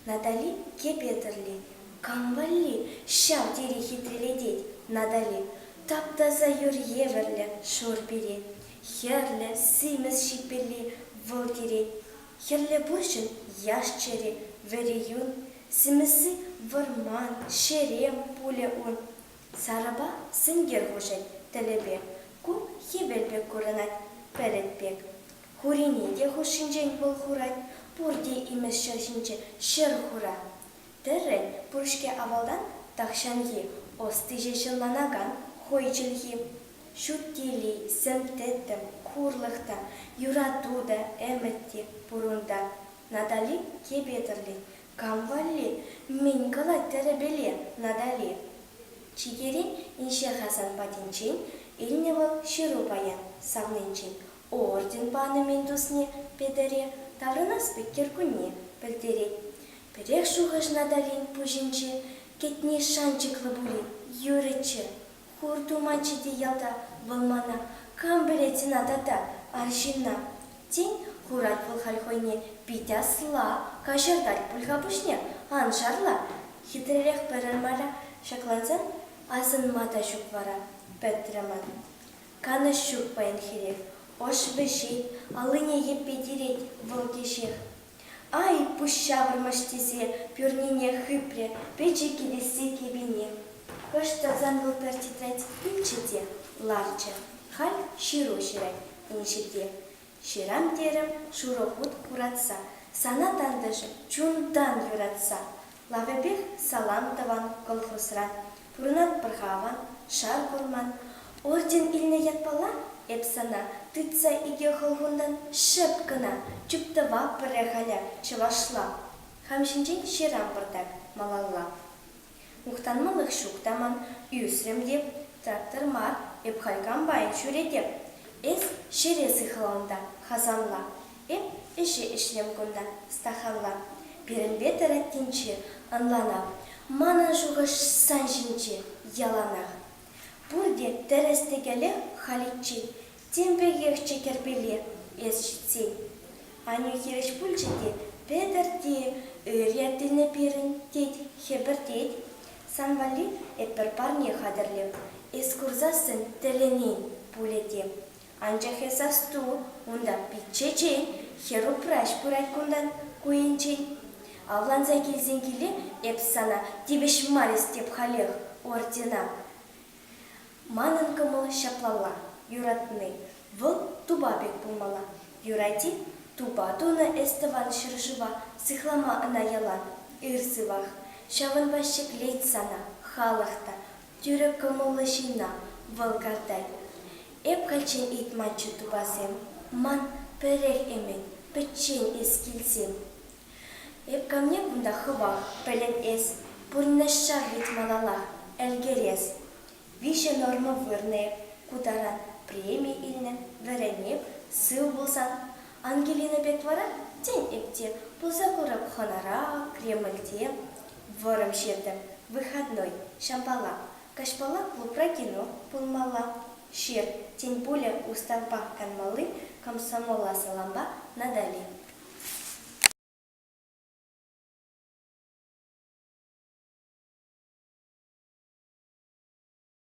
Надали кепетірли, камвалли, шав дері хитреледеть, надали. Таптаза юр еверлі шур бере, херлі сымыз шиперлі выл тере, херлі бұршын яшчері вәреюн, сымысы варман, шерем пуле он. Сарыба сынгер хушет тілебе, ку хебелбек көрінат пәлетбек. Хурине де хушинжен бұл хурат, бұрде имес шашынче шыр хура. Тірі бұрышке авалдан тақшанге осты жешіланаган хойчылхи. Шуттели, сімтеттім, курлықта, юратуда, әмітте, бұрында. Надали кебетірли, камвалли, мен кала тәрібеле, надали. Чигерин инше Хасан Патинчин, Ильневал Ширу Баян, Савнинчин, орден паны мендусне педере, таврынас пеккеркуне пілдере. Перек шуғыш надалин пужинче, кетне шанчыклы були, юрычы, хуртуманчы деялда вылмана, кам білетін атата аршинна. Тень хурат вылхальхойне питя сла, кашырдаль пульхапушне, аншарла, хитрелех перелмара шакланзан, азын мата шуквара, пәттіраман. Каны шук паян херек, ош бешет, алыне еппедерет выл кешех. Ай, пуща вармаштезе, пюрнине хыпре, пече кедесе кебине. Кыштазан был пертетрать инчете, ларча, халь широ ширать инчете. Ширам терем шурохут куратса, сана тандыжы чундан юратса. Лавебех салам таван колхозран, пурнат пырхаван, шар курман. Орден илне ятпала, эпсана, тыца иге холгундан шып кына, чуптыва пырехаля, чывашла. Хамшинчен ширам бырдак, малалла. Мухтанмылық шуктаман, үсрем деп, трактор мар, эпхалькам байын шуредеп. Эс шересы хылаунда, хазанла, эп эше ишлем кунда, стаханла. Перенбе тәрәттенче, анлана, манын жуғыш санжинче, яланақ. Бұрде тәрәстегелі халитче, тембегех чекербеле, эс житсен. Аню хереш пульчеде, педерде, өреттіліне перін тет, хебір тет. Санвали эппер парне хадырлеп, эс курзасын тәленен пулетеп. Анчах эсасту, унда питчечен, херу праш пурать кундан куенчен. Авланза келзен келе, эпсана, дебеш марис деп халех, ордена. Манын кымыл шаплала, юратны, выл тубабек пулмала. Юрати, туба туны эстыван шыршыва, сыхлама ына ялан, ырсывах. Шавын башчык лейт сана, халахта, тюрек кымылы шина, выл кардай. Эп кальчен итманчы тубасем, ман перех эмен, печен эскилсем. Эп ко мне бунда хывах, пелен эс, пурна шагрит малалах, эльгерес. Више норма вырне, кударан премия ильне, веренеп, сыл булсан. Ангелина Беквара тень эпте, пулзакурап хонара, Кремльте. Вором щетем, выходной, шампала, кашпала клубра кино, пулмала. Шер, тень пуля у столба канмалы, комсомола саламба надали.